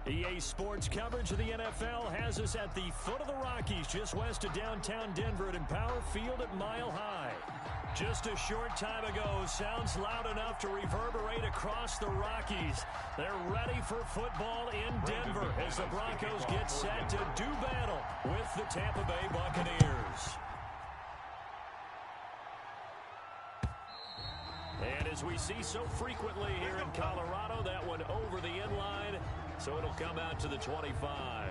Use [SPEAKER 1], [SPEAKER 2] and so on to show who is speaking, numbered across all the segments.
[SPEAKER 1] EA Sports coverage of the NFL has us at the foot of the Rockies, just west of downtown Denver at Empower Field at Mile High. Just a short time ago, sounds loud enough to reverberate across the Rockies. They're ready for football in Denver as the Broncos get set to do battle with the Tampa Bay Buccaneers. And as we see so frequently here in Colorado, that one over the inline, so it'll come out to the 25.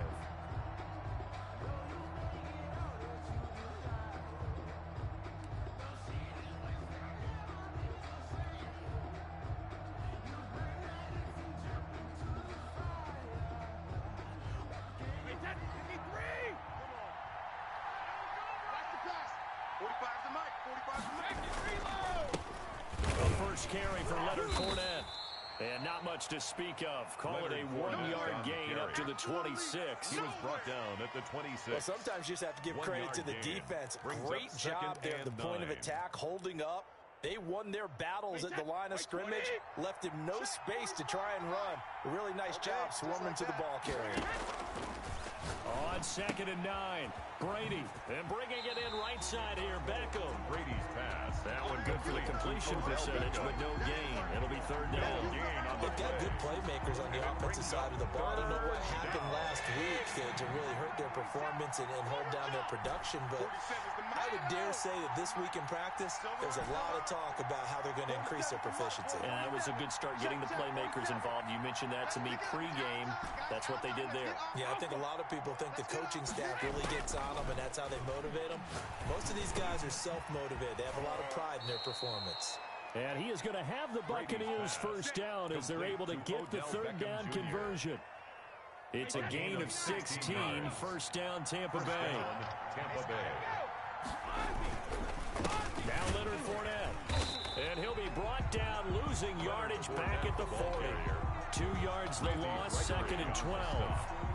[SPEAKER 1] Carry for Leonard Fournette. And not much to speak of. Call it a 1-yard gain up to the 26.
[SPEAKER 2] He was brought down at the 26.
[SPEAKER 3] Well, sometimes you just have to give credit to the defense. Great job there at the point of attack, holding up. They won their battles at the line of scrimmage, left him no space to try and run. A really nice job swarming to the ball carrier.
[SPEAKER 1] On 2nd and 9, Brady, and bringing it in right side here, Beckham.
[SPEAKER 2] Brady's pass.
[SPEAKER 1] That one good for the completion percentage, but no gain. It'll be 3rd down.
[SPEAKER 3] They've got good playmakers on the offensive side of the ball. I don't know what happened last week to really hurt their performance and hold down their production, but I would dare say that this week in practice, there's a lot of talk about how they're going to increase their proficiency.
[SPEAKER 1] And that was a good start getting the playmakers involved. You mentioned that to me pregame. That's what they did there.
[SPEAKER 3] Yeah, I think a lot of people think the coaching staff really gets on them, and that's how they motivate them. Most of these guys are self-motivated. They have a lot of pride in their performance.
[SPEAKER 1] And he is going to have the Buccaneers first down as they're able to get the 3rd down conversion. It's a gain of 16, 1st down Tampa Bay. Now Leonard Fournette. And he'll be brought down, losing yardage back at the 40. 2 yards the loss, 2nd and 12.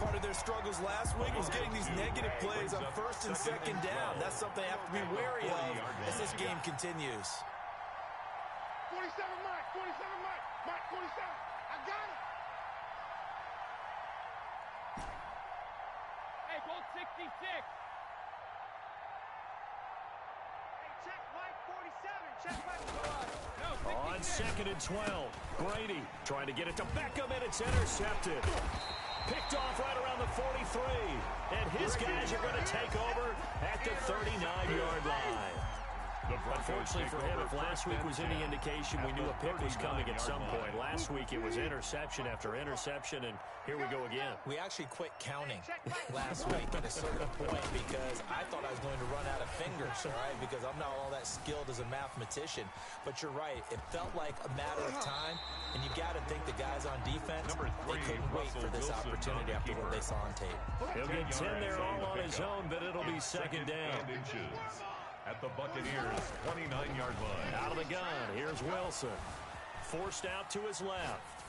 [SPEAKER 3] Part of their struggles last week was getting these negative plays on 1st and 2nd down. That's something they have to be wary of as this game continues.
[SPEAKER 4] 47, Mike. 47, Mike. Mike, 47. I got it. Hey, Bolt 66. Hey, check Mike 47. Check Mike.
[SPEAKER 1] On 2nd and 12, Brady trying to get it to Beckham, and it's intercepted. Picked off right around the 43, and his guys are going to take over at the 39-yard line. Unfortunately for him, if last week was any indication, we knew a pick was coming at some point. Last week it was interception after interception, and here we go again.
[SPEAKER 3] We actually quit counting last week at a certain point because I thought I was going to run out of fingers, all right, because I'm not all that skilled as a mathematician. But you're right. It felt like a matter of time, and you got to think the guys on defense, they couldn't wait for this opportunity after what they saw on tape.
[SPEAKER 1] He'll get 10 there all on his own, but it'll be 2nd down.
[SPEAKER 2] At the Buccaneers' 29-yard line.
[SPEAKER 1] Out of the gun, here's Wilson. Forced out to his left.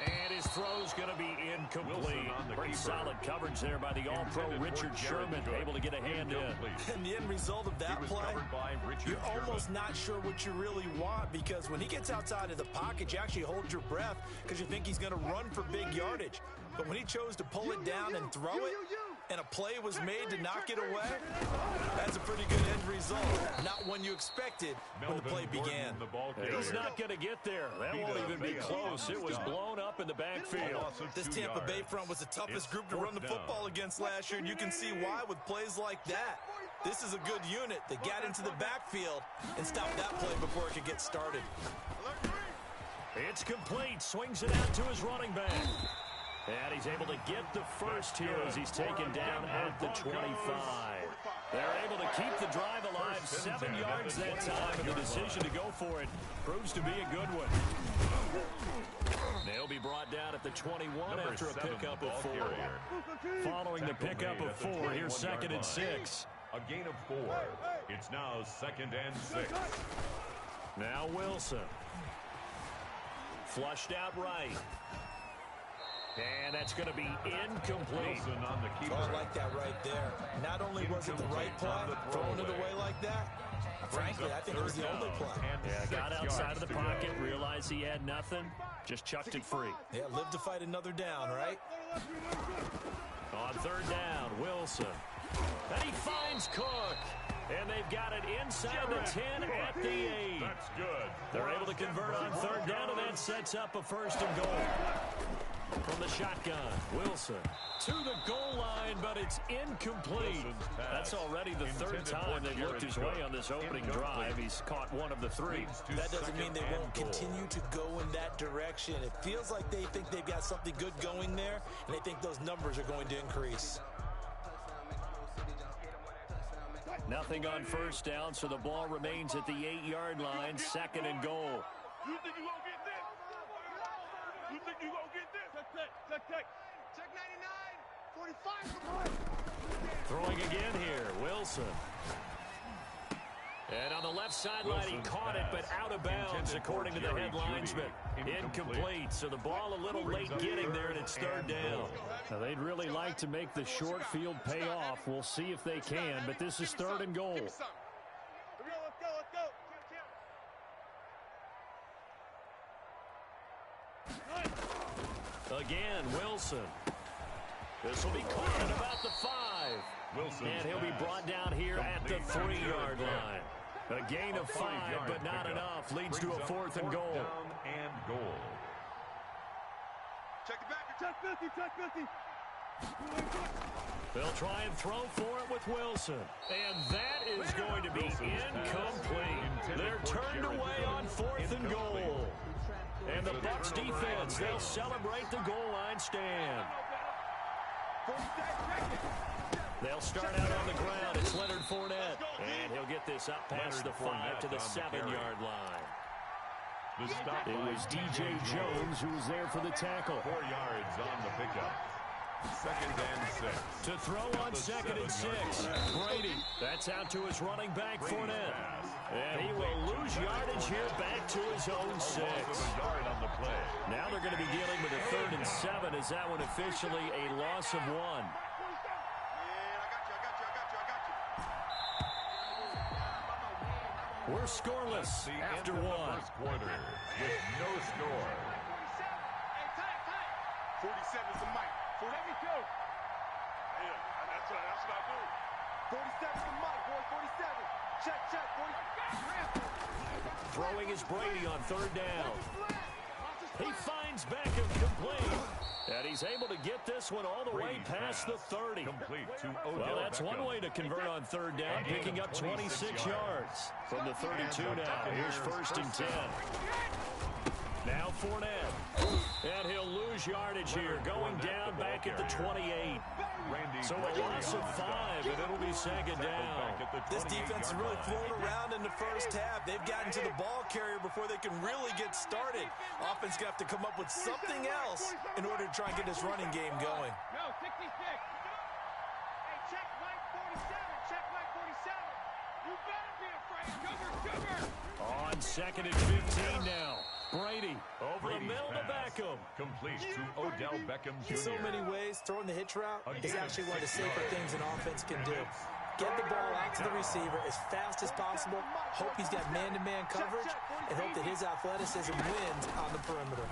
[SPEAKER 1] And his throw's going to be incomplete. Pretty solid coverage there by the All-Pro Richard Sherman, able to get a hand in.
[SPEAKER 3] And the end result of that play, you're almost not sure what you really want, because when he gets outside of the pocket, you actually hold your breath because you think he's going to run for big yardage. But when he chose to pull it down and throw it, and a play was made to knock it away, that's a pretty good end result. Not one you expected when the play began.
[SPEAKER 1] He's not going to get there. That won't even be close. It was blown up in the backfield.
[SPEAKER 3] This Tampa Bay front was the toughest group to run the football against last year, and you can see why with plays like that. This is a good unit that got into the backfield and stopped that play before it could get started.
[SPEAKER 1] It's complete. Swings it out to his running back. And he's able to get the first here as he's taken down at the 25. They're able to keep the drive alive. 7 yards that time, and the decision to go for it proves to be a good one. They'll be brought down at the 21 after a pickup of 4. Following the pickup of 4, here's 2nd and 6.
[SPEAKER 2] A gain of 4. It's now 2nd and 6.
[SPEAKER 1] Now Wilson. Flushed out right. And that's going to be incomplete.
[SPEAKER 2] On the keeper.
[SPEAKER 3] Oh, I like that right there. Not only was it the right play, throwing it away like that, frankly, I think it was the only play.
[SPEAKER 1] Yeah, got outside of the pocket, realized he had nothing, just chucked it free.
[SPEAKER 3] Yeah, live to fight another down, right?
[SPEAKER 1] On third down, Wilson. And he finds Cook. And they've got it inside the 10 at the 8.
[SPEAKER 2] That's good.
[SPEAKER 1] They're able to convert on third down, and that sets up a first and goal. From the shotgun, Wilson to the goal line, but it's incomplete. That's already the third time they've looked his way on this opening drive. He's caught one of the three.
[SPEAKER 3] That doesn't mean they won't continue to go in that direction. It feels like they think they've got something good going there, and they think those numbers are going to increase.
[SPEAKER 1] Nothing on first down, so the ball remains at the 8-yard line, second and goal.
[SPEAKER 4] You think you gonna get this? You think you gonna get this? Check 99, 45.
[SPEAKER 1] Throwing again here, Wilson. And on the left sideline, he caught it, but out of bounds, according to the head linesman. Incomplete, so the ball a little late getting there, and it's third down. Now, they'd really like to make the short field pay off. We'll see if they can, but this is third and goal.
[SPEAKER 4] Let's go.
[SPEAKER 1] Again, Wilson. This will be caught at about the 5.
[SPEAKER 2] Wilson.
[SPEAKER 1] And he'll be brought down here at the 3-yard line. A gain of 5, but not enough. Leads to a fourth and goal.
[SPEAKER 2] Down and goal.
[SPEAKER 4] Check it back. Check 50. Check 50.
[SPEAKER 1] They'll try and throw for it with Wilson. And that is going to be incomplete. They're turned away on fourth and goal. And the Bucs defense, they'll celebrate the goal line stand. They'll start out on the ground. It's Leonard Fournette. And he'll get this up past the 5 to the 7-yard line. It was D.J. Jones who was there for the tackle.
[SPEAKER 2] 4 yards on the pickup. Second and 6.
[SPEAKER 1] To throw on second and 6. Brady. That's out to his running back, Fournette. And he will lose yardage here back to his own 6. Now they're going to be dealing with a third and 7. Is that one officially a loss of 1? We're scoreless after 1.
[SPEAKER 2] First quarter with no score.
[SPEAKER 4] 47's the mic. 72. Yeah, that's what I do. 47's the mic, boy. 47. Check. 47.
[SPEAKER 1] Throwing is Brady on third down. He finds Beckham complete. And he's able to get this one all the way past the 30.
[SPEAKER 2] Complete to Odell
[SPEAKER 1] Well, that's
[SPEAKER 2] Beckham.
[SPEAKER 1] one way to convert on third down, picking up 26 yards. From the 32 now, here's first and 10. Now Fournette. And he'll lose yardage here, going down back at the 28. So a loss of 5, and it'll be second down.
[SPEAKER 3] This defense has really flown around in the first half. They've gotten to the ball carrier before they can really get started. Offense going to have to come up with something else in order to try and get this running game going.
[SPEAKER 4] No, 66. Hey, check Mike 47. Check Mike 47. You better be afraid. Sugar.
[SPEAKER 1] On second and 15 now. Brady over the middle to Beckham.
[SPEAKER 2] Complete to Odell Beckham Jr.
[SPEAKER 3] In so many ways, throwing the hitch route is actually one of the safer things an offense can do. Get the ball out to the receiver as fast as possible, hope he's got man-to-man coverage, and hope that his athleticism wins on the perimeter.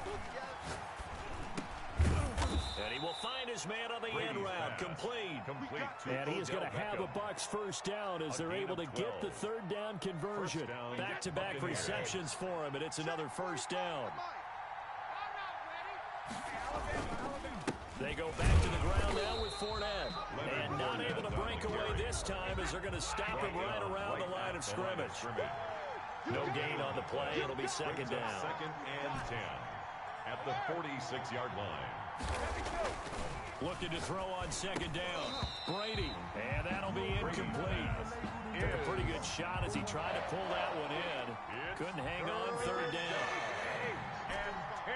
[SPEAKER 1] And he will find his man on the end route, complete. And he is going to have a Bucs first down as they're able to get the third down conversion. Back-to-back receptions for him, and it's another first down. They go back to the ground now with Fournette. And not able to break away this time as they're going to stop him right around the line of scrimmage. No gain on the play. It'll be second down.
[SPEAKER 2] Second and 10 at the 46-yard line.
[SPEAKER 1] Looking to throw on second down. Brady. And that'll be incomplete. Took a pretty good shot as he tried to pull that one in. Couldn't hang on third down.
[SPEAKER 2] 8 and 10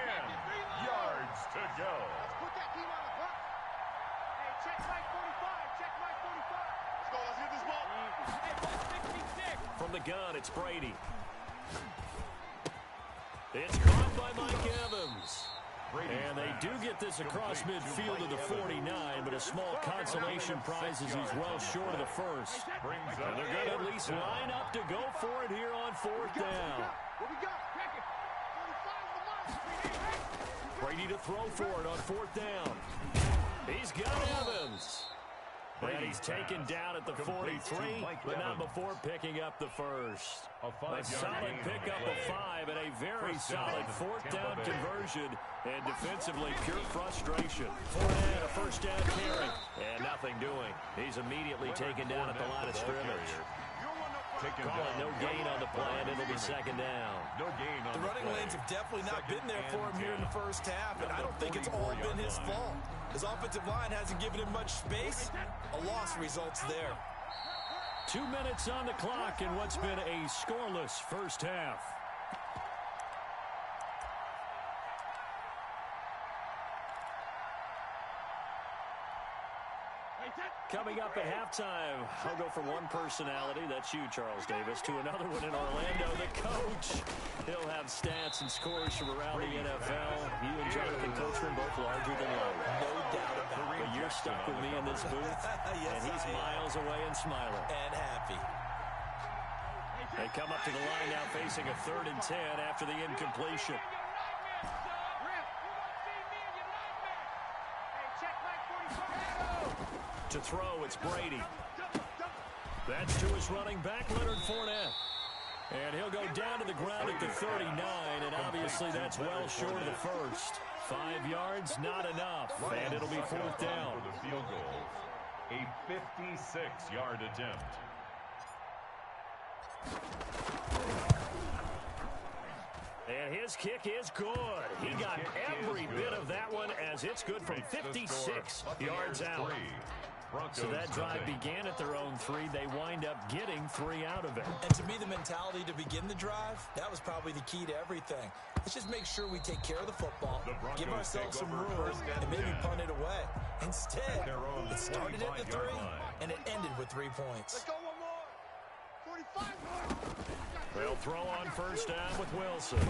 [SPEAKER 2] yards to go.
[SPEAKER 4] Let's put that team on the clock. Hey, check Mike 45. Check Mike 45. Let's go. Let's hit this ball. Hey, ball 66.
[SPEAKER 1] From the gun, it's Brady. It's caught by Mike Evans. And they do get this across midfield to the 49, but a small consolation prize as he's well short of the first. And they're going to at least line up to go for it here on fourth down. Brady to throw for it on fourth down. He's got Evans. And he's taken down at the 43, but not before picking up the first. A solid pickup of 5 and a very solid fourth down conversion. And defensively, pure frustration. Fournette, a first down carry. And nothing doing. He's immediately taken down at the line of scrimmage. Call it no gain on the play, and it'll be second down.
[SPEAKER 3] The running lanes have definitely not been there for him here in the first half, and I don't think it's all been his fault. His offensive line hasn't given him much space. A loss results there.
[SPEAKER 1] 2 minutes on the clock in what's been a scoreless first half. Coming up at halftime, I'll go from one personality, that's you, Charles Davis, to another one in Orlando, the coach. He'll have stats and scores from around the NFL. You and Jonathan Coachman both larger than life.
[SPEAKER 3] No doubt about it.
[SPEAKER 1] But you're stuck with me in this booth,
[SPEAKER 3] yes,
[SPEAKER 1] and he's miles away and smiling.
[SPEAKER 3] And happy.
[SPEAKER 1] They come up to the line now facing a 3rd and 10 after the incompletion. To throw, it's Brady. That's to his running back, Leonard Fournette. And he'll go down to the ground at the 39, and obviously that's well short of the first. 5 yards, not enough, and it'll be fourth down.
[SPEAKER 2] For the field goal, a 56-yard attempt.
[SPEAKER 1] And his kick is good. He got every bit of that one as it's good from 56 yards out. So that drive began at their own 3. They wind up getting 3 out of it.
[SPEAKER 3] And to me, the mentality to begin the drive, that was probably the key to everything. Let's just make sure we take care of the football, give ourselves some room, and maybe punt it away. Instead, it started at the 3, and it ended with 3 points.
[SPEAKER 4] Let's go one more. 45.
[SPEAKER 1] They'll throw on first down with Wilson.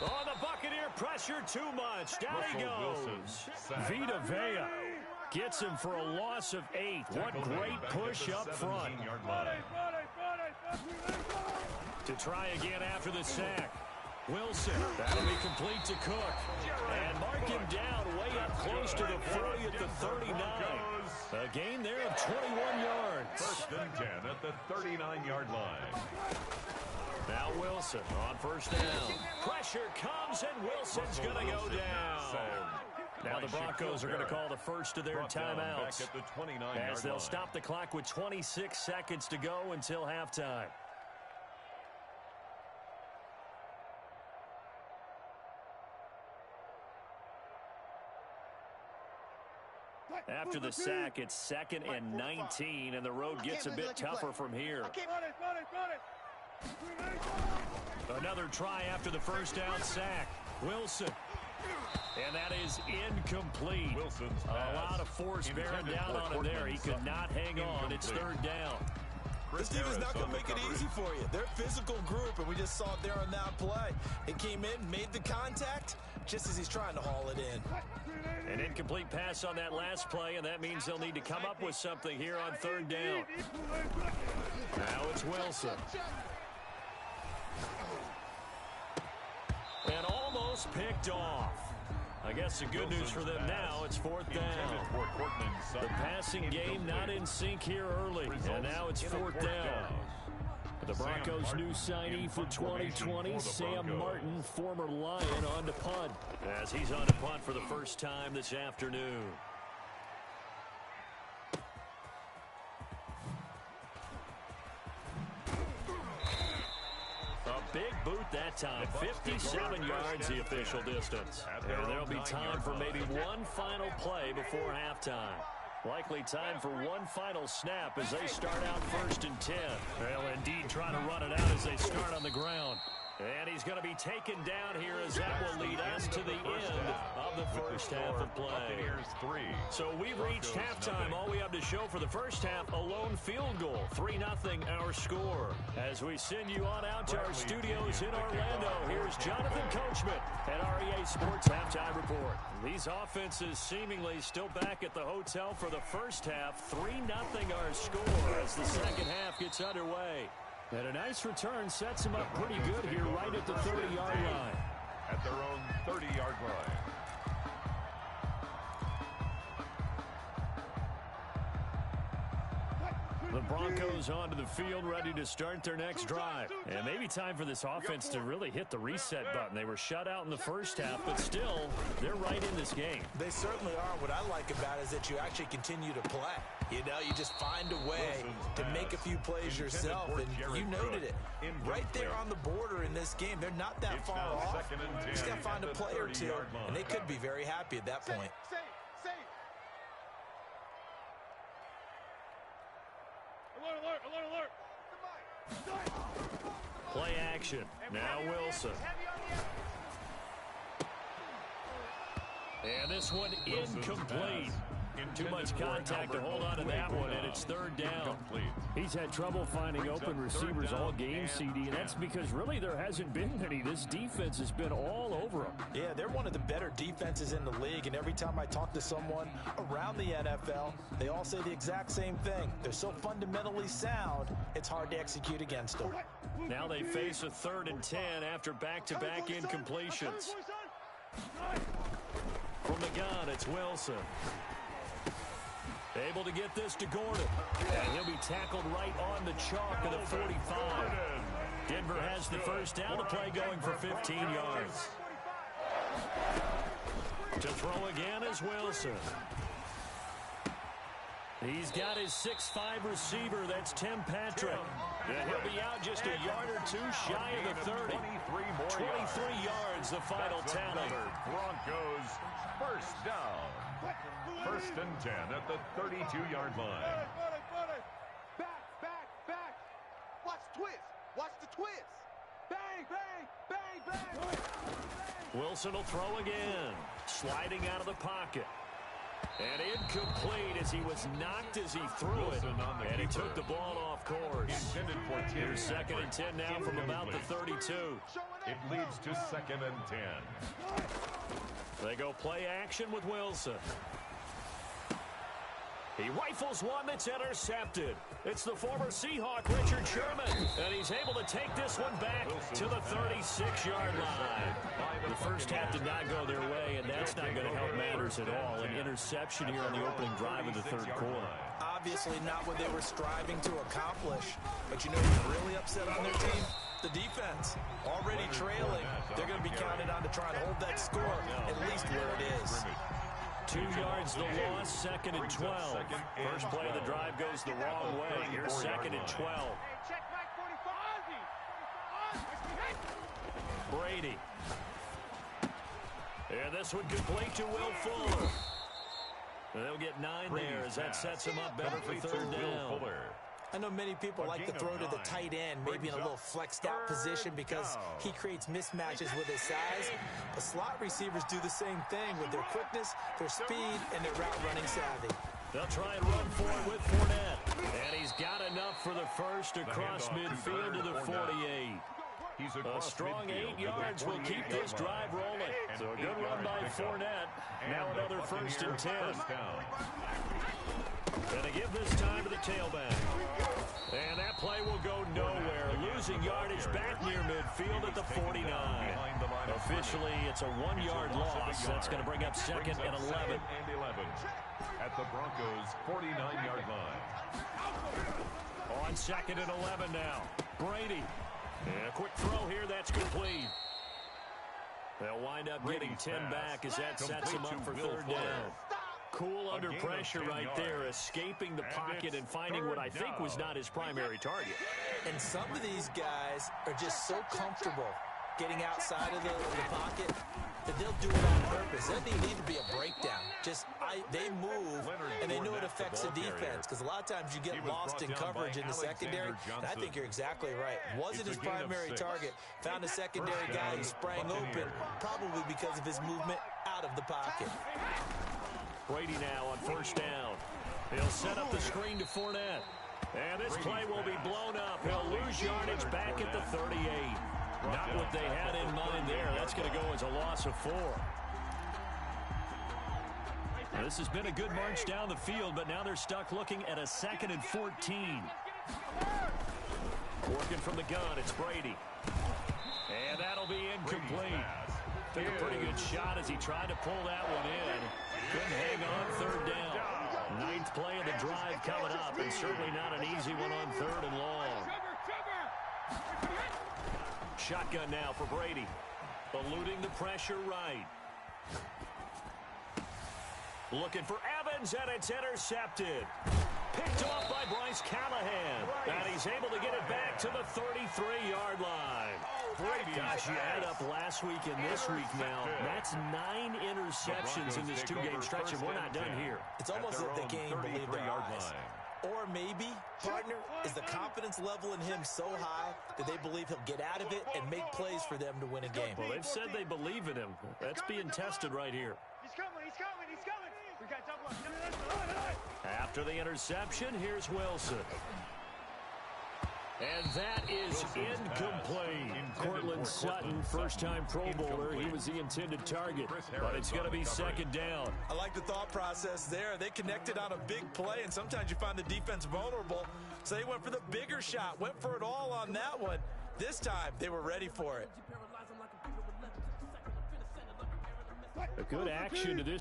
[SPEAKER 1] Oh, the Buccaneer pressure too much. Down he goes. Vita Vea gets him for a loss of 8. What great push up front. To try again after the sack. Wilson, that'll be complete to Cook. And mark him down way up close to the 40 at the 39. A gain there of 21 yards.
[SPEAKER 2] 1st and 10 at the 39-yard line.
[SPEAKER 1] Now Wilson on first down. Pressure comes, and Wilson's going to go down. Now the Broncos are going to call the first of their timeouts, as they'll stop the clock with 26 seconds to go until halftime. After the sack, it's 2nd and 19, and the road gets a bit tougher from here. Another try after the first down sack. Wilson. And that is incomplete. A lot of force bearing down on him there. He could not hang on. It's 3rd down.
[SPEAKER 3] This team is not going to make it easy for you. They're a physical group, and we just saw it there on that play. It came in, made the contact, just as he's trying to haul it in.
[SPEAKER 1] An incomplete pass on that last play, and that means they'll need to come up with something here on 3rd down. Now it's Wilson. And almost picked off. I guess the good news for them now, it's 4th down. The passing game not in sync here early, and now it's 4th down. The Broncos' new signee for 2020, Sam Martin, former Lion, on to punt, as he's on to punt for the first time this afternoon. A big boot that time, 57 yards the official distance. And there'll be time for maybe one final play before halftime. Likely time for one final snap as they start out 1st and 10. They'll indeed try to run it out as they start on the ground. And he's going to be taken down here as that will lead us to the end of the first half of play. So we've reached halftime. All we have to show for the first half, a lone field goal. 3-0 our score. As we send you on out to our studios in Orlando, here's Jonathan Coachman at REA Sports Halftime Report. These offenses seemingly still back at the hotel for the first half. 3-0 our score as the second half gets underway. And a nice return sets him up pretty good here right at the 30-yard line.
[SPEAKER 2] At their own 30-yard line.
[SPEAKER 1] The Broncos onto the field ready to start their next drive. And maybe time for this offense to really hit the reset button. They were shut out in the first half, but still, they're right in this game.
[SPEAKER 3] They certainly are. What I like about it is that you actually continue to play. You know, you just find a way to make a few plays yourself, and you noted it. Right there on the border in this game, they're not that far off. Just got to find a play or two, and they could be very happy at that point.
[SPEAKER 4] Alert.
[SPEAKER 1] Play action. Now Wilson. And this one incomplete. Too much contact to hold on to that one, and it's third down. He's had trouble finding open receivers all game, CD, and that's because really there hasn't been any. This defense has been all over them.
[SPEAKER 3] Yeah, they're one of the better defenses in the league, and every time I talk to someone around the NFL, they all say the exact same thing. They're so fundamentally sound, it's hard to execute against them.
[SPEAKER 1] Now they face a 3rd and 10 after back-to-back incompletions. From the gun, it's Wilson. Able to get this to Gordon. And he'll be tackled right on the chalk of the 45. Denver has the first down to play going for 15 yards. To throw again is Wilson. He's got his 6'5" receiver. That's Tim Patrick. And he'll be out just a yard or two shy of the 30. 23 yards, the final tally.
[SPEAKER 2] Broncos first down. 1st and 10 at the 32-yard line.
[SPEAKER 4] Back. Watch the twist. Bang.
[SPEAKER 1] Wilson will throw again. Sliding out of the pocket. And incomplete as he was knocked as he threw it. And he took the ball off course. Here's 2nd and 10 now from about the 32.
[SPEAKER 2] It leads to 2nd and 10.
[SPEAKER 1] They go play action with Wilson. He rifles one that's intercepted. It's the former Seahawk, Richard Sherman. And he's able to take this one back to the 36-yard line. The first half did not go their way, and that's not going to help matters at all. An interception here on the opening drive of the 3rd quarter.
[SPEAKER 3] Obviously not what they were striving to accomplish. But you know who's really upset on their team? The defense. Already trailing. They're going to be counted on to try and hold that score, at least where it is.
[SPEAKER 1] 2 yards the loss, 2nd and 12. First play of the drive goes the wrong way. Here's 2nd and 12. Brady. And this one complete to Will Fuller. They'll get 9 there as that sets him up better for 3rd down.
[SPEAKER 3] I know many people like to throw to the tight end, maybe in a little flexed out position because he creates mismatches with his size. But slot receivers do the same thing with their quickness, their speed, and their route running savvy.
[SPEAKER 1] They'll try and run for it with Fournette. And he's got enough for the first across midfield to the 48. A strong 8 yards will keep this drive rolling. So a good run by Fournette. Now another 1st and 10. And they give this time to the tailback. And that play will go nowhere. Losing yardage back near midfield at the 49. Officially, it's a 1-yard loss. That's going to bring up 2nd and 11.
[SPEAKER 2] At the Broncos' 49-yard line.
[SPEAKER 1] On 2nd and 11 now. Brady. And a quick throw here. That's complete. They'll wind up getting 10 back as that sets them up for 3rd down. Cool under pressure right there, escaping the pocket and finding what I think was not his primary target.
[SPEAKER 3] And some of these guys are just so comfortable getting outside of the pocket, that they'll do it on purpose. There doesn't need to be a breakdown. They move, and they know it affects the defense, because a lot of times you get lost in coverage in the secondary, and I think you're exactly right. Wasn't his primary target. Found a secondary guy who sprang open, probably because of his movement out of the pocket.
[SPEAKER 1] Brady now on first down. He'll set up the screen to Fournette. And this play will be blown up. He'll lose yardage back at the 38. Not what they had in mind there. That's going to go as a loss of 4. Now, this has been a good march down the field, but now they're stuck looking at a 2nd and 14. Working from the gun, it's Brady. And that'll be incomplete. Took a pretty good shot as he tried to pull that one in. Couldn't hang on 3rd down. 9th play of the drive coming up, and certainly not an easy one on 3rd and long. Shotgun now for Brady. Eluding the pressure right. Looking for Evans, and it's intercepted. Picked off by Bryce Callahan. And he's able to get it back to the 33-yard line. Gosh, you add up last week and this week now. That's 9 interceptions in this 2-game stretch, and we're not done here.
[SPEAKER 3] It's almost like they can't even believe their eyes. Or maybe, partner, is the confidence level in him so high that they believe he'll get out of it and make plays for them to win a game.
[SPEAKER 1] Well, they've said they believe in him. That's being tested right here.
[SPEAKER 4] He's coming, he's coming, he's coming. We got double up.
[SPEAKER 1] After the interception, here's Wilson. And that is incomplete. Cortland Sutton, first-time Pro Bowler. He was the intended target, but it's going to be 2nd down.
[SPEAKER 3] I like the thought process there. They connected on a big play, and sometimes you find the defense vulnerable. So they went for the bigger shot, went for it all on that one. This time, they were ready for it.
[SPEAKER 1] A good action to this.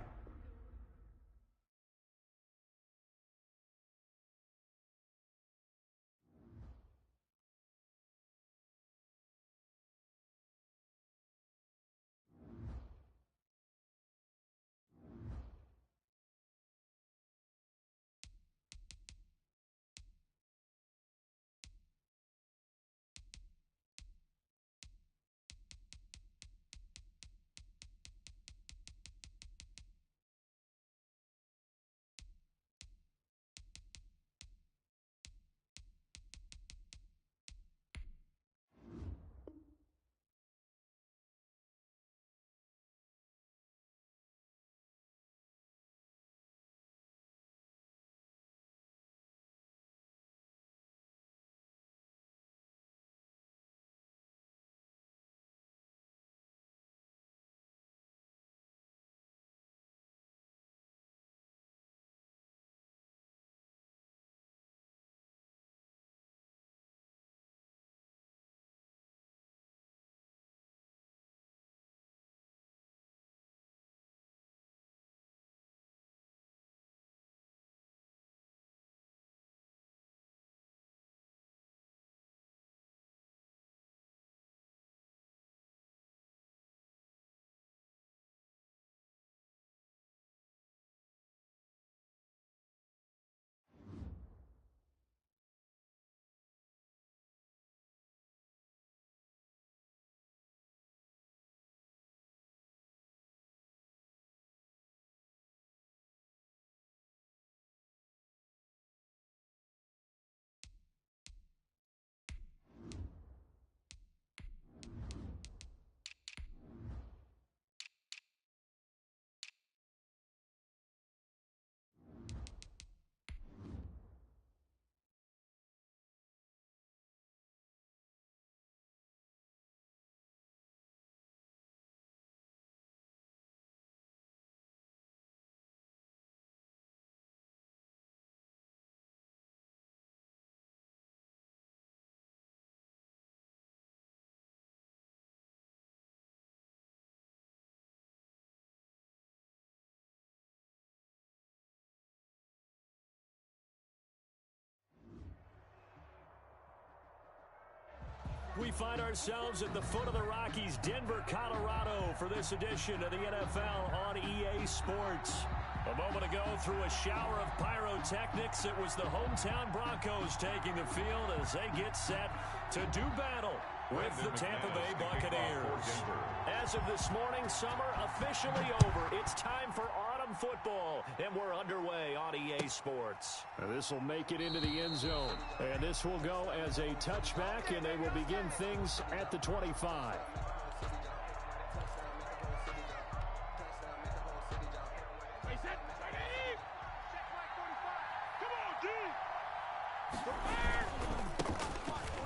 [SPEAKER 1] We find ourselves at the foot of the Rockies, Denver, Colorado, for this edition of the NFL on EA Sports. A moment ago, through a shower of pyrotechnics, it was the hometown Broncos taking the field as they get set to do battle with the Tampa Bay Buccaneers. As of this morning, summer officially over. It's time for autumn football, and we're underway on EA Sports. This will make it into the end zone, and this will go as a touchback, and they will begin things at the 25.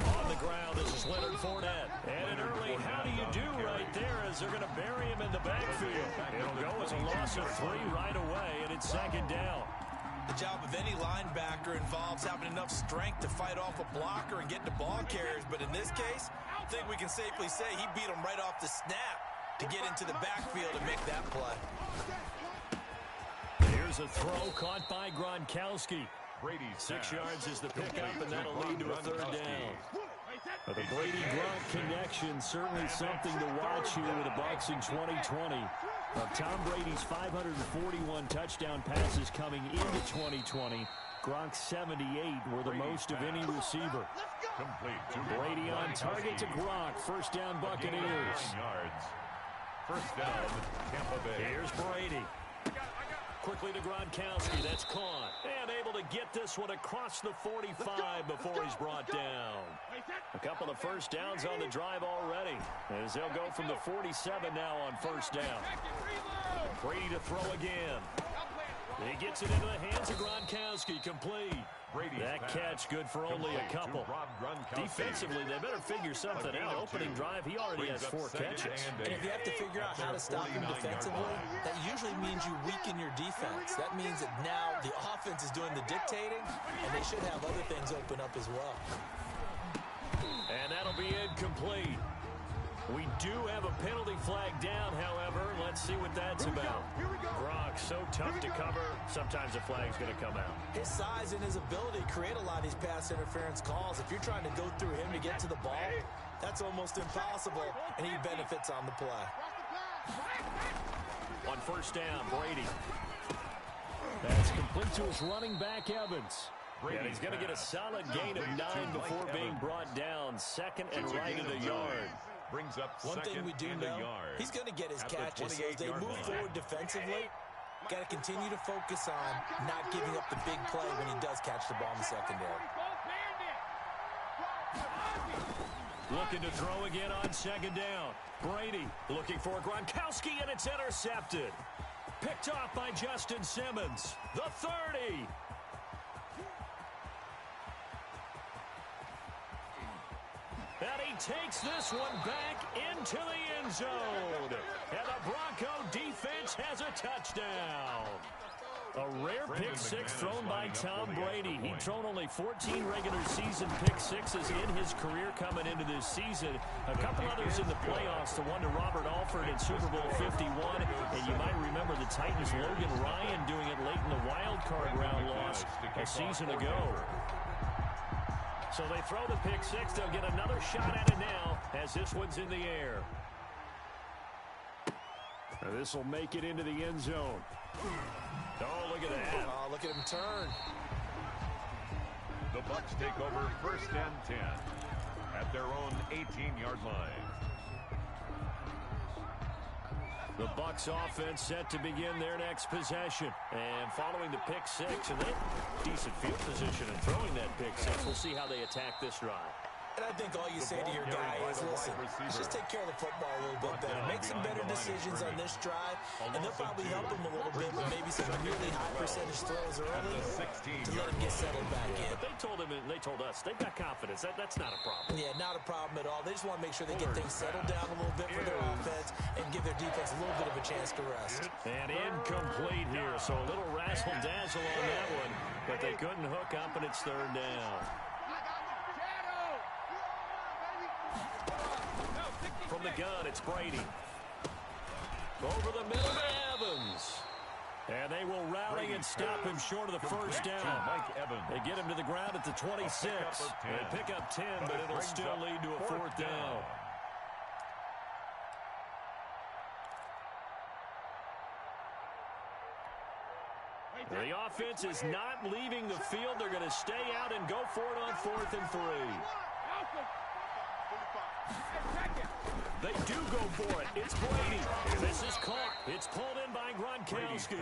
[SPEAKER 1] On the ground, this is Leonard Fournette. And an early how do you do right there as they're going to bury him in the backfield. It'll go as a loss of 3 right away, and it's second down.
[SPEAKER 3] The job of any linebacker involves having enough strength to fight off a blocker and get to ball carriers. But in this case, I think we can safely say he beat him right off the snap to get into the backfield and make that play.
[SPEAKER 1] Here's a throw caught by Gronkowski. 6 yards is the pickup, and that'll lead to a third down. The Brady-Gronk connection, certainly something to watch here with the Bucs in 2020. Of Tom Brady's 541 touchdown passes coming into 2020, Gronk's 78 were the most of any receiver. Brady on target to Gronk. First down, Buccaneers.
[SPEAKER 2] First down, Tampa Bay.
[SPEAKER 1] Here's Brady. Quickly to Gronkowski. That's caught. And able to get this one across the 45 before he's brought down. A couple of first downs on the drive already, as they'll go from the 47 now on first down. Brady to throw again. He gets it into the hands of Gronkowski. Complete. That catch good for only a couple. Defensively, they better figure something out. Opening drive, he already has 4 catches.
[SPEAKER 3] And if you have to figure out how to stop him defensively, that usually means you weaken your defense. That means that now the offense is doing the dictating, and they should have other things open up as well.
[SPEAKER 1] And that'll be incomplete. We do have a penalty flag down, however. Let's see what that's about. Gronk, so tough to cover. Sometimes the flag's going to come out.
[SPEAKER 3] His size and his ability create a lot of these pass interference calls. If you're trying to go through him to get to the ball, that's almost impossible, and he benefits on the play.
[SPEAKER 1] On first down, Brady. That's complete to his running back, Evans. And he's going to get a solid gain of 9 before being brought down. Second and right at the yard.
[SPEAKER 2] Brings up
[SPEAKER 3] one thing we do know, he's going to get his catches. So as they move forward defensively, got to continue to focus on not giving up the big play when he does catch the ball in the secondary.
[SPEAKER 1] Looking to throw again on second down. Brady looking for Gronkowski, and it's intercepted. Picked off by Justin Simmons. The 30. And he takes this one back into the end zone. And the Bronco defense has a touchdown. A rare pick six thrown by Tom Brady. He'd thrown only 14 regular season pick sixes in his career coming into this season. A couple others in the playoffs, the one to Robert Alford in Super Bowl 51. And you might remember the Titans' Logan Ryan doing it late in the wild card round loss a season ago. So they throw the pick six. They'll get another shot at it now as this one's in the air. This will make it into the end zone. Oh, look at that.
[SPEAKER 3] Oh, look at him turn.
[SPEAKER 2] The Bucs take over first and 10 at their own 18-yard line.
[SPEAKER 1] The Bucs offense set to begin their next possession. And following the pick six, and they decent field position and throwing that pick six. We'll see how they attack this drive.
[SPEAKER 3] And I think all you say to your guy is, listen, let's just take care of the football a little bit better. Make some better decisions on this drive, and they'll probably help him a little bit with maybe some really high percentage throws early to let him get settled back in.
[SPEAKER 1] But they told us, they've got confidence. That's not a problem.
[SPEAKER 3] Yeah, not a problem at all. They just want to make sure they get things settled down a little bit for their offense and give their defense a little bit of a chance to rest.
[SPEAKER 1] And incomplete here, so a little razzle-dazzle on that one, but they couldn't hook up, and it's third down. From the gun, it's Brady. Over the middle to Evans. And they will rally and stop him short of the first down. They get him to the ground at the 26. They pick up 10, but it'll still lead to a fourth down. The offense is not leaving the field. They're going to stay out and go for it on 4th and 3. They do go for it. It's Brady. This is caught. It's pulled in by Gronkowski.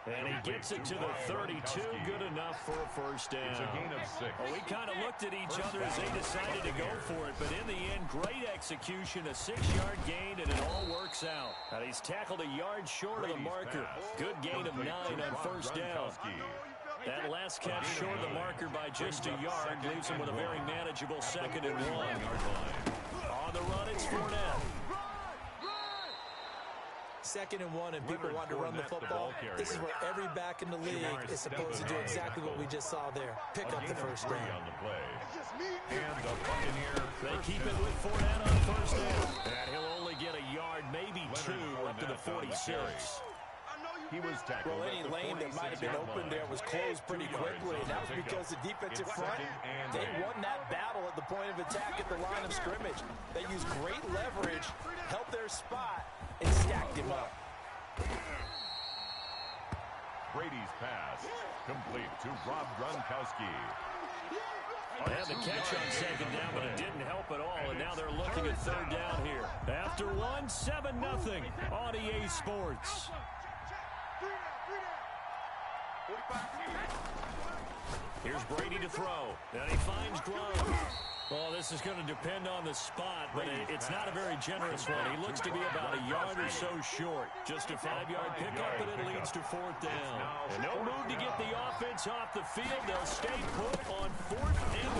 [SPEAKER 1] And he gets it to the 32. Good enough for a first down.
[SPEAKER 2] It's a gain of 6.
[SPEAKER 1] Well, we kind of looked at each other as they decided to go for it. But in the end, great execution, a 6-yard gain, and it all works out. And he's tackled a yard short of the marker. Good gain of 9 on first down. That last catch short of the marker by just a yard leaves him with a very manageable 2nd and 1. On the run, it's Fournette.
[SPEAKER 3] 2nd and 1, and people want to run the football. This is where every back in the league is supposed to do exactly what we just saw there. Pick up the first down.
[SPEAKER 2] And the Buccaneer.
[SPEAKER 1] They keep it with Fournette on first down. And he'll only get a yard, maybe 2, up to the 46.
[SPEAKER 2] He was tackled.
[SPEAKER 3] Well, any lane that might have been open there was closed pretty quickly, and that was because the defensive front, they won that battle at the point of attack at the line of scrimmage. They used great leverage, held their spot, and stacked him up.
[SPEAKER 2] Brady's pass complete to Rob Gronkowski.
[SPEAKER 1] They had the catch on 2nd down, but it didn't help at all, and now they're looking at 3rd down here. After 1, 7-0 on EA Sports. Here's Brady to throw. And he finds Gronk. Well, this is going to depend on the spot, but it's not a very generous one. He looks to be about a yard or so short. Just a 5-yard pickup, and it leads to 4th down. And no move to get the offense off the field. They'll stay put on 4th and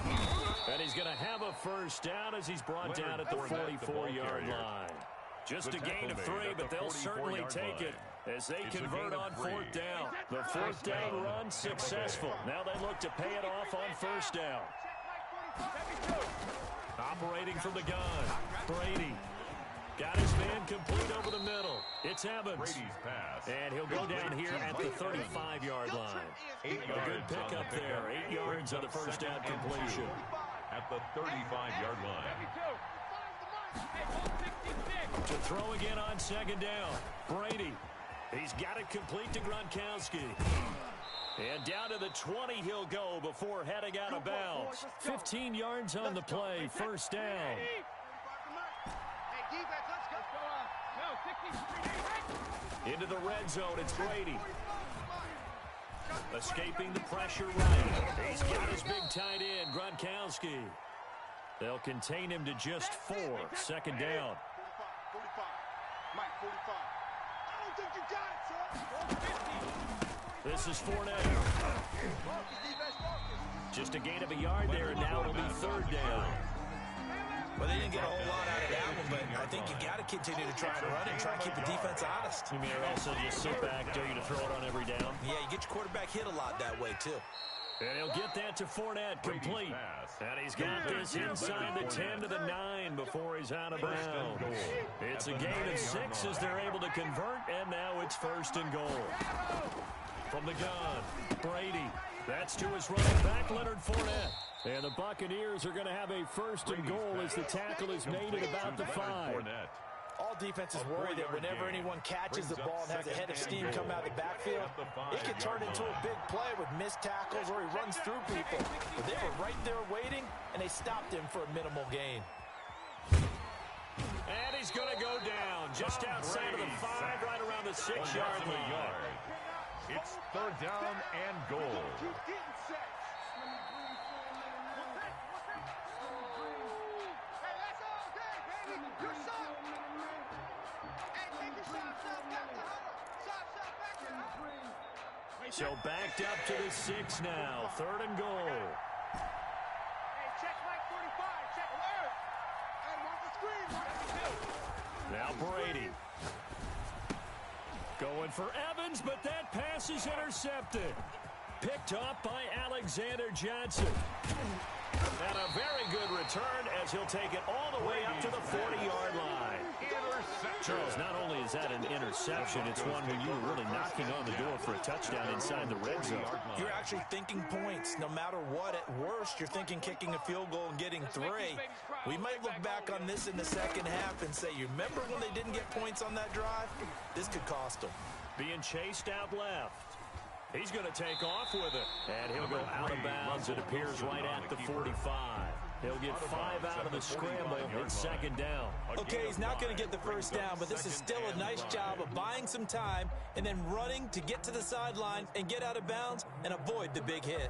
[SPEAKER 1] 1. And he's going to have a first down as he's brought down at the 44-yard line. Just a gain of 3, but they'll certainly take it as they convert on 4th down. The 4th down run successful. Now they look to pay it off on first down. Operating from the gun. Brady got his man complete over the middle. It's Evans. And he'll go down here at the 35-yard line. A good pickup there. 8 yards on the first down completion.
[SPEAKER 2] At the 35-yard line.
[SPEAKER 1] To throw again on 2nd down. Brady. He's got it complete to Gronkowski. And down to the 20 he'll go before heading out of bounds. 15 yards on the play. First down. Into the red zone. It's Brady. Escaping the pressure right. He's got his big tight end, Gronkowski. They'll contain him to just 4. 2nd down.
[SPEAKER 4] 45. Mike, 45. I don't think you got it, sir.
[SPEAKER 1] This is Fournette. Just a gain of a yard there, and now it'll be 3rd down.
[SPEAKER 3] Well, they didn't get a whole lot out of that one, but I think you got to continue to try and run it and try and keep the defense honest.
[SPEAKER 1] You mean also just sit back, dare you to throw it on every down?
[SPEAKER 3] Yeah, you get your quarterback hit a lot that way, too.
[SPEAKER 1] And he'll get that to Fournette complete. And he's got this inside the 10 to the 9 before he's out of bounds. It's a gain of 6 as they're able to convert, and now it's 1st and goal. From the gun, Brady. That's to his running back, Leonard Fournette. And the Buccaneers are going to have a 1st and goal as the tackle is made at about the 5.
[SPEAKER 3] All defenses worry that whenever anyone catches the ball and has a head of steam come out of the backfield, it can turn into a big play with missed tackles or he runs through people. But they were right there waiting, and they stopped him for a minimal gain.
[SPEAKER 1] And he's going to go down just outside of the 5, right around the 6-yard line.
[SPEAKER 2] It's 3rd down and goal.
[SPEAKER 1] So backed up to the 6 now. 3rd and goal.
[SPEAKER 4] Hey, check Mike 45. Check alert. And watch the screen.
[SPEAKER 1] Now Brady. Going for Evans, but that pass is intercepted. Picked off by Alexander Johnson. And a very good return as he'll take it all the way up to the 40-yard line. Charles, not only is that an interception, it's one when you were really knocking on the door for a touchdown inside the red zone.
[SPEAKER 3] You're actually thinking points. No matter what, at worst, you're thinking kicking a field goal and getting 3. We might look back on this in the second half and say, you remember when they didn't get points on that drive? This could cost them.
[SPEAKER 1] Being chased out left. He's going to take off with it. And he'll go out of bounds, it appears, right at the 45. He'll get 5 out of the scramble and second down.
[SPEAKER 3] Okay, he's not going to get the first down, but this is still a nice job of buying some time and then running to get to the sideline and get out of bounds and avoid the big hit.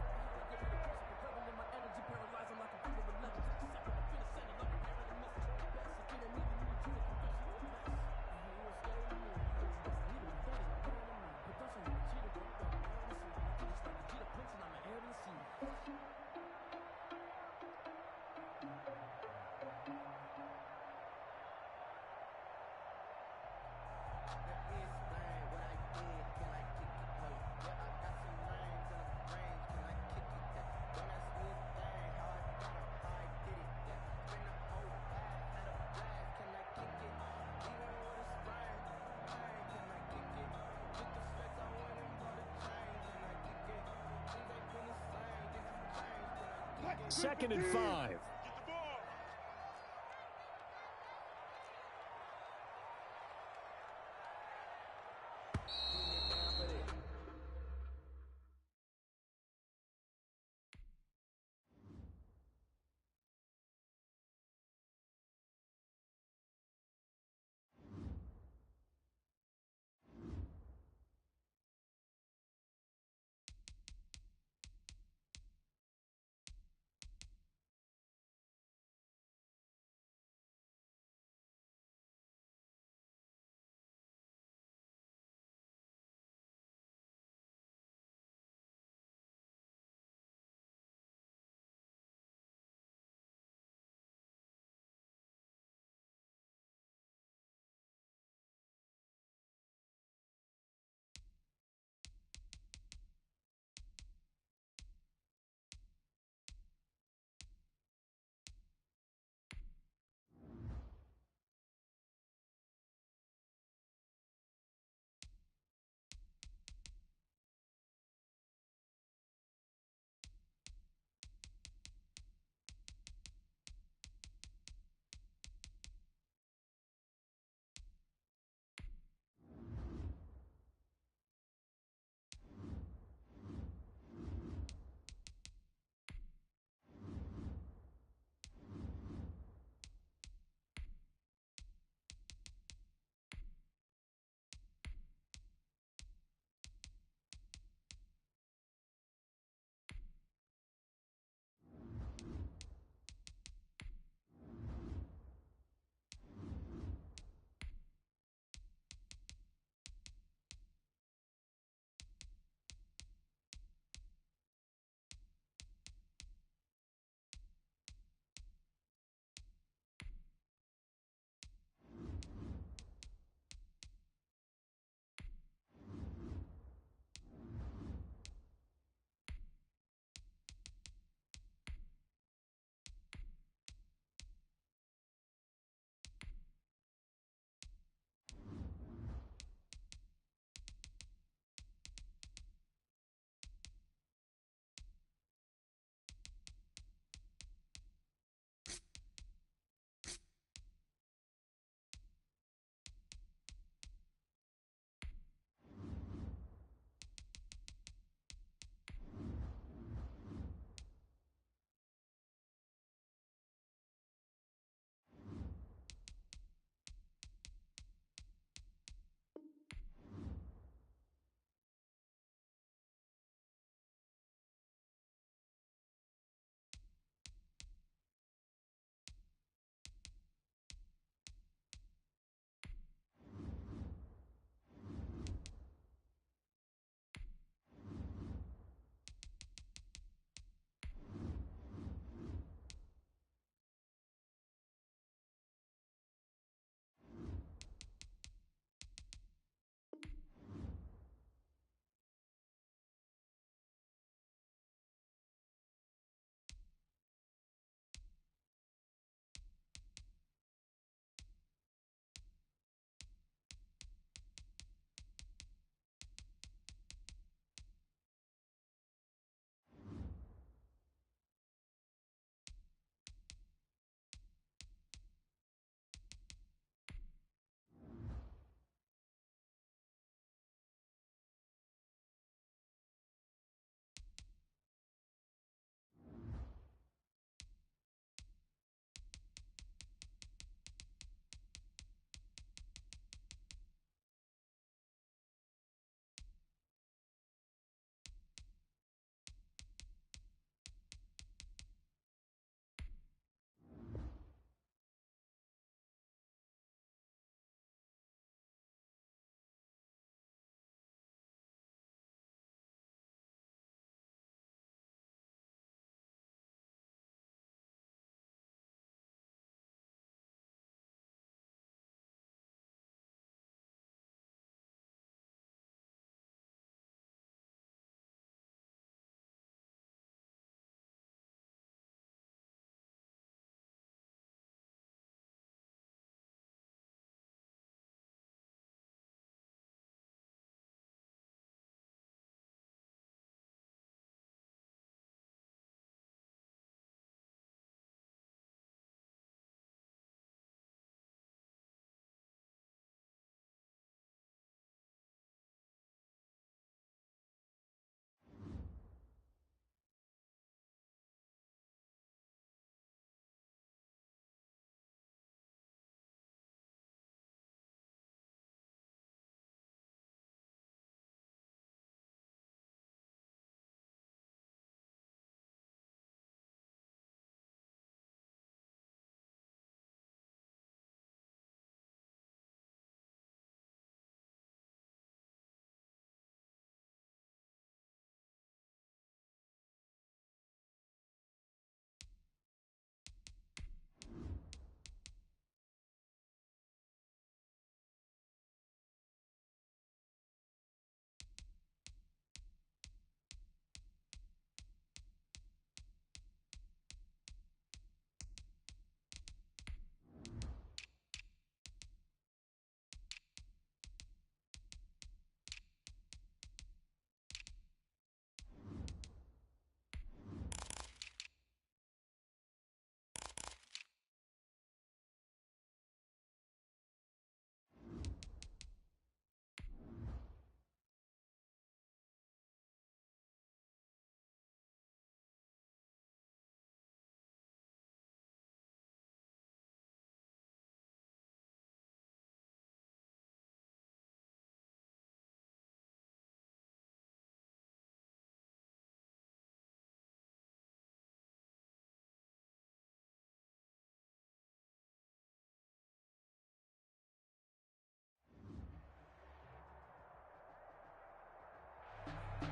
[SPEAKER 1] Second and 5.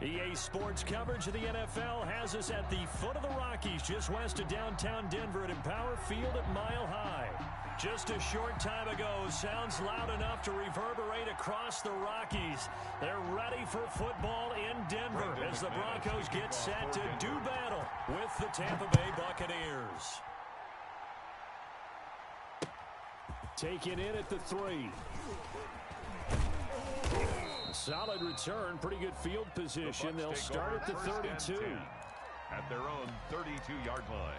[SPEAKER 1] EA Sports coverage of the NFL has us at the foot of the Rockies, just west of downtown Denver at Empower Field at Mile High. Just a short time ago, sounds loud enough to reverberate across the Rockies. They're ready for football in Denver as the Broncos get set to do battle with the Tampa Bay Buccaneers. Taking in at the 3. Solid return, pretty good field position. They'll start at the 32.
[SPEAKER 2] At their own 32-yard line.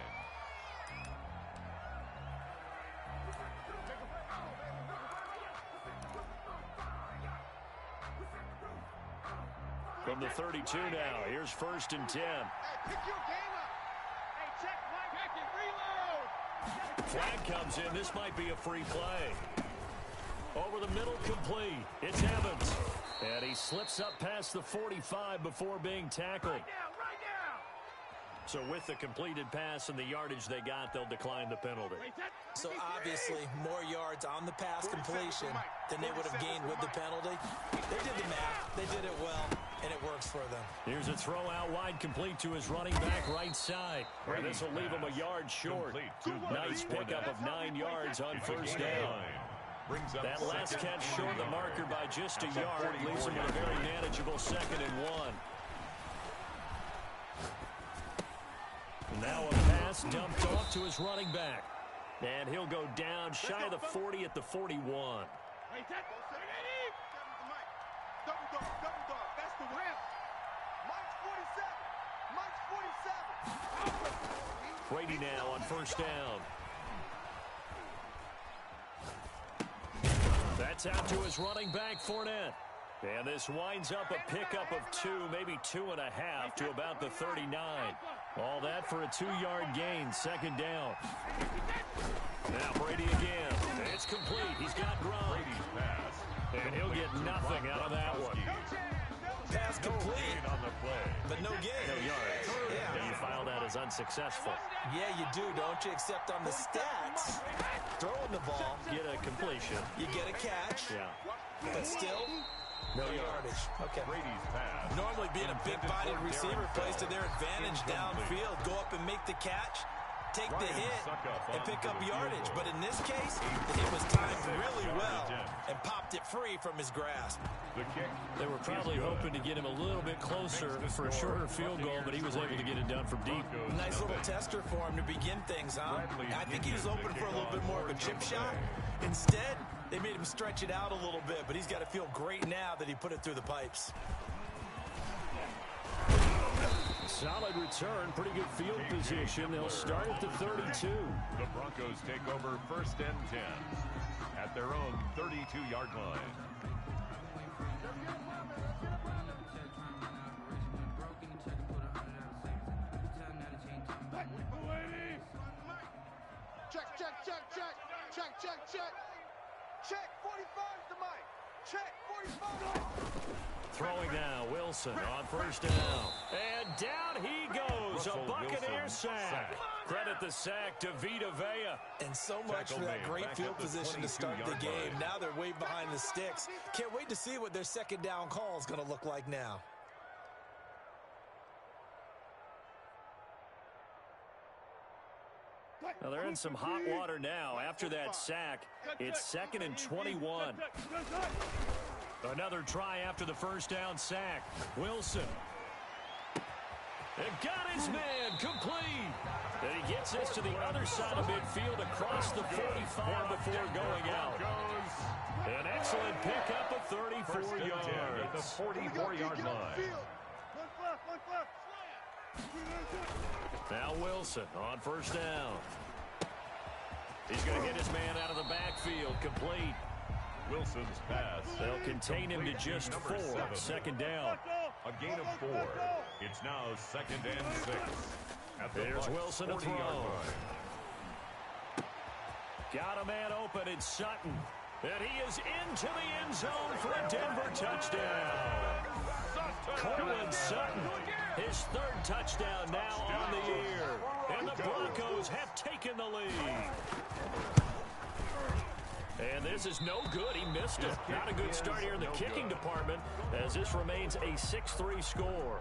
[SPEAKER 1] From the 32 now, here's 1st and 10.
[SPEAKER 4] Hey, pick your game up. Hey, check, Mike, reload.
[SPEAKER 1] Flag comes in. This might be a free play. Over the middle, complete. It's Evans. And he slips up past the 45 before being tackled.
[SPEAKER 4] Right now.
[SPEAKER 1] So with the completed pass and the yardage they got, they'll decline the penalty.
[SPEAKER 3] So obviously, more yards on the pass completion than they would have gained with the penalty. They did the math. They did it well, and it works for them.
[SPEAKER 1] Here's a throw out wide, complete to his running back right side. And this will leave him a yard short. Nice pickup of 9 yards on 1st down. That last catch short the marker by just a yard, leaves him with a very manageable 2nd and 1. Now a pass dumped off to his running back. And he'll go down shy of the 40 at the 41.
[SPEAKER 4] Hey, that double dog. That's the win. Mike's 47.
[SPEAKER 1] Brady now on 1st down. That's out to his running back, Fournette. And this winds up a pickup of 2, maybe 2.5 to about the 39. All that for a 2-yard gain, 2nd down. Now Brady again. It's complete. He's got Gronk. And he'll get nothing out of that one.
[SPEAKER 3] Pass complete, but no gain.
[SPEAKER 1] No yards.
[SPEAKER 3] Yeah.
[SPEAKER 1] You file that as unsuccessful.
[SPEAKER 3] Yeah, you do, don't you? Except on the stats, throwing the ball,
[SPEAKER 1] Get a completion.
[SPEAKER 3] you get a catch,
[SPEAKER 1] Yeah.
[SPEAKER 3] but still, no yardage. Okay.
[SPEAKER 2] Brady's pass.
[SPEAKER 3] Normally being a big-bodied receiver plays to their advantage downfield. Go up and make the catch, take the hit, and pick up yardage. But in this case, the hit was timed really well and popped it free from his grasp.
[SPEAKER 2] The kick.
[SPEAKER 1] They were probably hoping to get him a little bit closer for a shorter field goal, but he was able to get it done from deep.
[SPEAKER 3] Nice little tester for him to begin things, huh? I think he was open for a little bit more of a chip shot. Instead, they made him stretch it out a little bit, but he's got to feel great now that he put it through the pipes.
[SPEAKER 1] Solid return, pretty good field position. They'll start at the 32.
[SPEAKER 2] The Broncos take over 1st and 10 at their own 32-yard line.
[SPEAKER 4] Check. 45's the mic. Check. 45.
[SPEAKER 1] Throwing now, Wilson on 1st down. And down he goes, a Buccaneer sack. Credit the sack to Vita Vea.
[SPEAKER 3] And so much for that great field position to start the game. Now they're way behind the sticks. Can't wait to see what their 2nd down call is going to look like now.
[SPEAKER 1] Now they're in some hot water now. After that sack, it's 2nd and 21. Another try after the 1st down sack. Wilson. And got his man complete. And he gets this to the other side of midfield across the 45 before going out. An excellent pickup of 34 yards.
[SPEAKER 2] At the 44-yard line.
[SPEAKER 1] Now Wilson on 1st down. He's going to hit his man out of the backfield, complete.
[SPEAKER 2] Wilson's pass.
[SPEAKER 1] They'll contain him to just 4. 2nd down.
[SPEAKER 2] A gain of 4. It's now 2nd and 6. At the
[SPEAKER 1] There's Wilson to throw.
[SPEAKER 2] line.
[SPEAKER 1] Got a man open, it's Sutton. And he is into the end zone for a Denver touchdown. Cortland Sutton, his 3rd touchdown now on the year. And the Broncos have taken the lead. And this is no good. He missed it. Not a good start here in the kicking department as this remains a 6-3 score.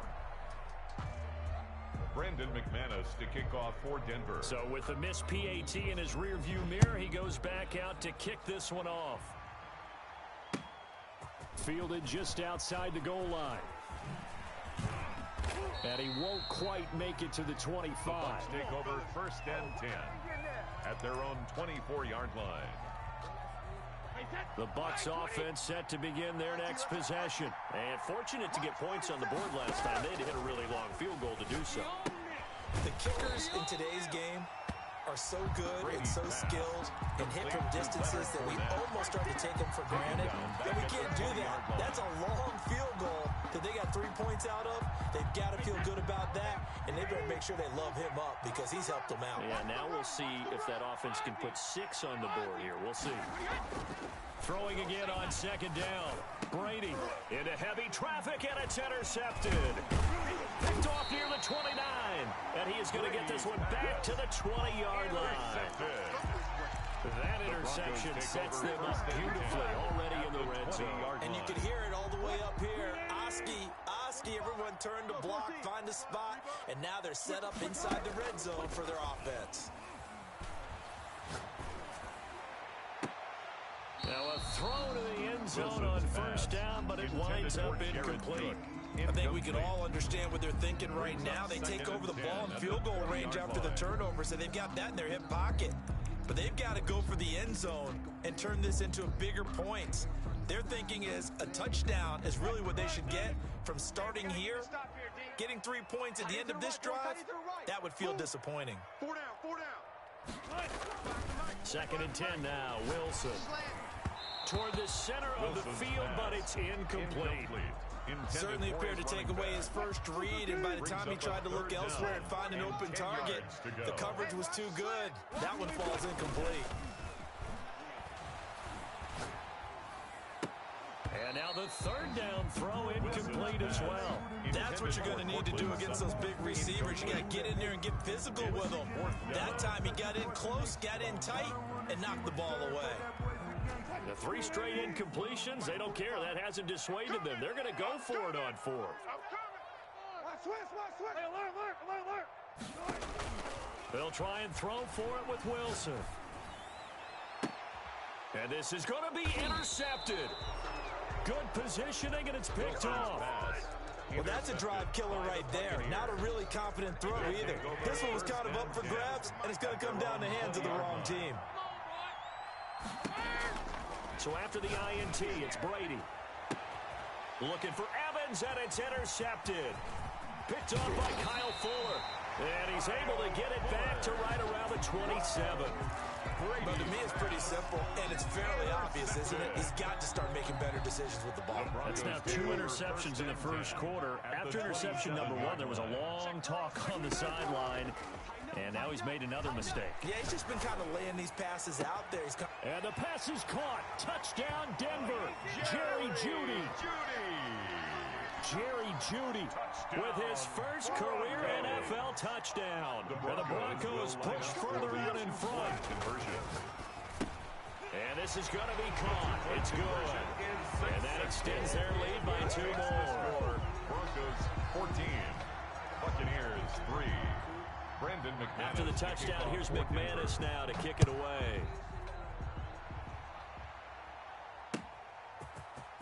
[SPEAKER 2] Brandon McManus to kick off for Denver.
[SPEAKER 1] So with the missed PAT in his rearview mirror, he goes back out to kick this one off. Fielded just outside the goal line. And he won't quite make it to the 25.
[SPEAKER 2] The Bucs take over 1st and 10 at their own 24-yard line.
[SPEAKER 1] The Bucs offense set to begin their next possession. And fortunate to get points on the board last time. They had to hit a really long field goal to do so.
[SPEAKER 3] The kickers in today's game are so good and so skilled and hit from distances that we almost start to take them for granted. And we can't do that. That's a long field goal that they got 3 points out of. They've got to feel good about that, and they better make sure they love him up because he's helped them out.
[SPEAKER 1] Yeah, now we'll see if that offense can put 6 on the board here. We'll see. Throwing again on 2nd down. Brady into heavy traffic, and it's intercepted. Picked off near the 29, and he is going to get this one back to the 20-yard line. That interception sets them up beautifully already in the red zone.
[SPEAKER 3] And you can hear it all the way up here. Oski, everyone turned to block, find a spot, and now they're set up inside the red zone for their offense.
[SPEAKER 1] Now a throw to the end zone on 1st down, but it winds up incomplete.
[SPEAKER 3] I think we can all understand what they're thinking right now. They take over the ball in field goal range after the turnover, so they've got that in their hip pocket. But they've got to go for the end zone and turn this into a bigger points. Their thinking is a touchdown is really what they should get from starting here. Getting 3 points at the end of this drive, that would feel disappointing.
[SPEAKER 4] 4 down.
[SPEAKER 1] 2nd and 10 now. Wilson toward the center of the field, but it's incomplete.
[SPEAKER 3] Certainly appeared to take away his first read, and by the time he tried to look elsewhere and find an open target, the coverage was too good. That one falls incomplete.
[SPEAKER 1] And now the 3rd down throw incomplete as well.
[SPEAKER 3] That's what you're going to need to do against those big receivers. You got to get in there and get physical with them. That time he got in close, got in tight, and knocked the ball away.
[SPEAKER 1] The 3 straight incompletions, they don't care. That hasn't dissuaded them. They're going to go for it on 4th. They'll try and throw for it with Wilson. And this is going to be intercepted. Good positioning, and it's picked off.
[SPEAKER 3] Well, that's a drive killer right there. Not a really confident throw either. This one was kind of up for grabs, and it's going to come down the hands of the wrong team.
[SPEAKER 1] So after the INT, it's Brady. Looking for Evans, and it's intercepted. Picked off by Kyle Fuller. And he's able to get it back to right around the 27.
[SPEAKER 3] But to me, it's pretty simple, and it's fairly obvious, isn't it? He's got to start making better decisions with the ball.
[SPEAKER 1] That's now 2 interceptions in the first quarter. After interception number 1, there was a long talk on the sideline, and now he's made another mistake.
[SPEAKER 3] Yeah, he's just been kind of laying these passes out there.
[SPEAKER 1] And the pass is caught. Touchdown, Denver. Jerry Jeudy. Jerry Jeudy with his first career NFL touchdown. And the Broncos push further out in front. And this is going to be caught. It's good. And that extends their lead by 2 more.
[SPEAKER 2] Broncos 14. Buccaneers 3. Brandon McManus.
[SPEAKER 1] After the touchdown, here's McManus now to kick it away.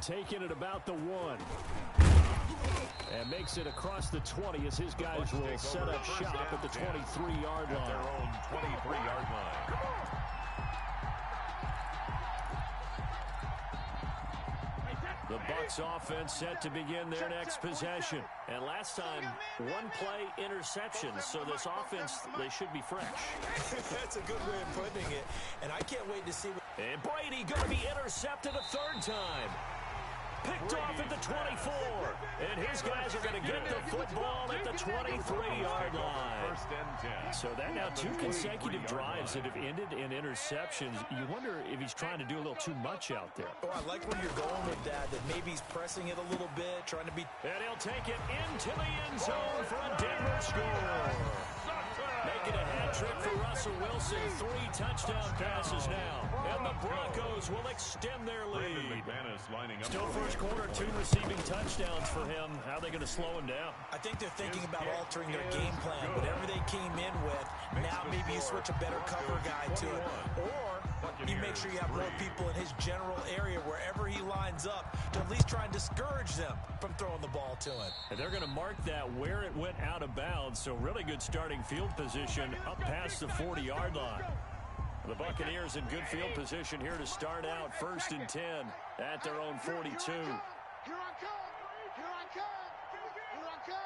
[SPEAKER 1] Taking it about the 1. And makes it across the 20 as his guys will set up shop at the 23-yard line.
[SPEAKER 2] Their own 23-yard line.
[SPEAKER 1] The Bucs offense set to begin their next possession. And last time, 1-play interception. So this offense, they should be fresh.
[SPEAKER 3] That's a good way of putting it. And I can't wait to see what...
[SPEAKER 1] And Brady going to be intercepted a 3rd time. Picked off at the 24. And his guys are going to get the football at the 23-yard line. So that now 2 consecutive drives that have ended in interceptions. You wonder if he's trying to do a little too much out there.
[SPEAKER 3] Oh, I like where you're going with that maybe he's pressing it a little bit, trying to be...
[SPEAKER 1] And he'll take it into the end zone for a Denver score. Making a hat hat-trick for Russell Wilson. 3 touchdown passes now. And the Broncos will extend their lead. Still first quarter, 2 receiving touchdowns for him. How are they going to slow him down?
[SPEAKER 3] I think they're thinking about altering their game plan. Whatever they came in with, now maybe you switch a better cover guy to it. Or you make sure you have more people in his general area wherever he lines up to at least try and discourage them from throwing the ball to him.
[SPEAKER 1] And they're going to mark that where it went out of bounds. So really good starting field position up past the 40-yard line. The Buccaneers in good field position here to start out 1st and 10 at their own 42.
[SPEAKER 4] Here I come. Here I come. Here I come.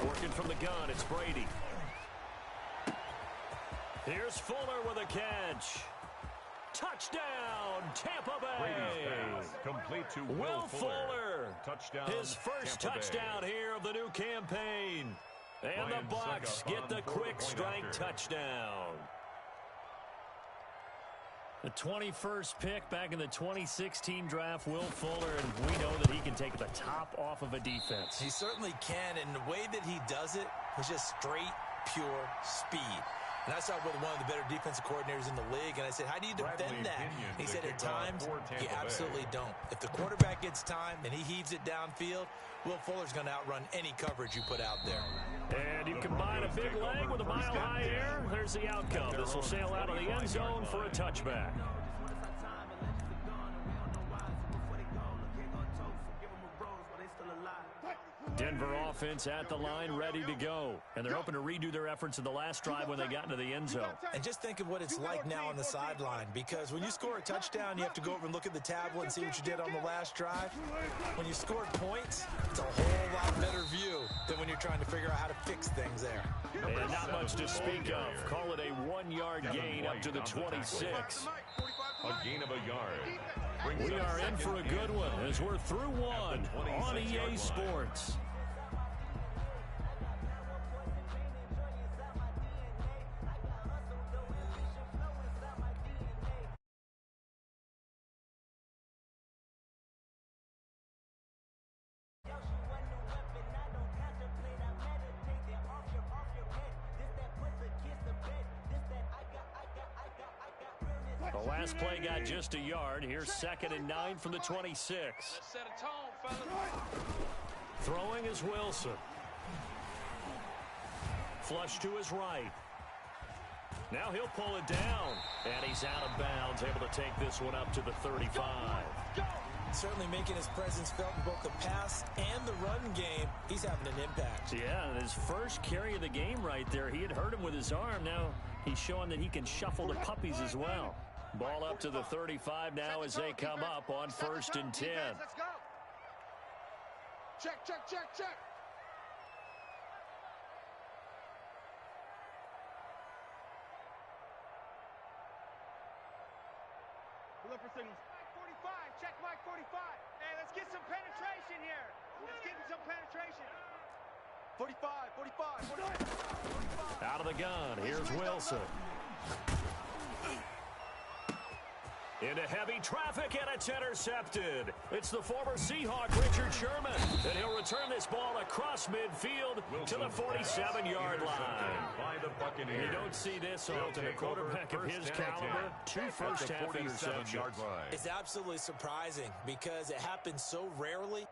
[SPEAKER 1] Working from the gun, it's Brady. Here's Fuller with a catch. Touchdown, Tampa Bay.
[SPEAKER 2] Complete to
[SPEAKER 1] Will Fuller.
[SPEAKER 2] Touchdown,
[SPEAKER 1] his first
[SPEAKER 2] Tampa
[SPEAKER 1] touchdown
[SPEAKER 2] Bay.
[SPEAKER 1] here of the new campaign. And the Bucs get the quick strike touchdown. The 21st pick back in the 2016 draft, Will Fuller, and we know that he can take the top off of a defense.
[SPEAKER 3] He certainly can, and the way that he does it was just straight, pure speed. And I saw it with one of the better defensive coordinators in the league, and I said, how do you defend that? He said, at times, you absolutely don't. If the quarterback gets time and he heaves it downfield, Will Fuller's going to outrun any coverage you put out there.
[SPEAKER 1] And you combine a big leg with a mile-high air, there's the outcome. This will sail out of the end zone for a touchback. Denver offense at the line, ready to go. And they're hoping to redo their efforts in the last drive when they got into the end zone.
[SPEAKER 3] And just think of what it's like now on the sideline, because when you score a touchdown, you have to go over and look at the tablet and see what you did on the last drive. When you scored points, it's a whole lot better view than when you're trying to figure out how to fix things there.
[SPEAKER 1] And not much to speak of. Call it a 1-yard gain up to the 26.
[SPEAKER 2] A gain of a yard.
[SPEAKER 1] We are in for a good one as we're through one on EA Sports. The last play got just a yard. Here's 2nd and 9 from the 26.
[SPEAKER 4] Let's set a tone, fellas.
[SPEAKER 1] Throwing is Wilson. Flush to his right. Now he'll pull it down. And he's out of bounds, able to take this one up to the 35.
[SPEAKER 3] Certainly making his presence felt in both the pass and the run game. He's having an impact.
[SPEAKER 1] Yeah, and his first carry of the game right there, he had hurt him with his arm. Now he's showing that he can shuffle the puppies as well. Ball up to the 35 now as they come up on 1st and 10.
[SPEAKER 4] Let's go. Check. Look for signals. Mike 45. Check Mike 45. Hey, let's get some penetration here. Let's get some penetration. 45.
[SPEAKER 1] Out of the gun. Here's Wilson. Into heavy traffic, and it's intercepted. It's the former Seahawk, Richard Sherman, and he'll return this ball across midfield to the 47-yard line. You don't see this often. A quarterback of his caliber, 2 first-half interceptions.
[SPEAKER 3] It's absolutely surprising because it happens so rarely,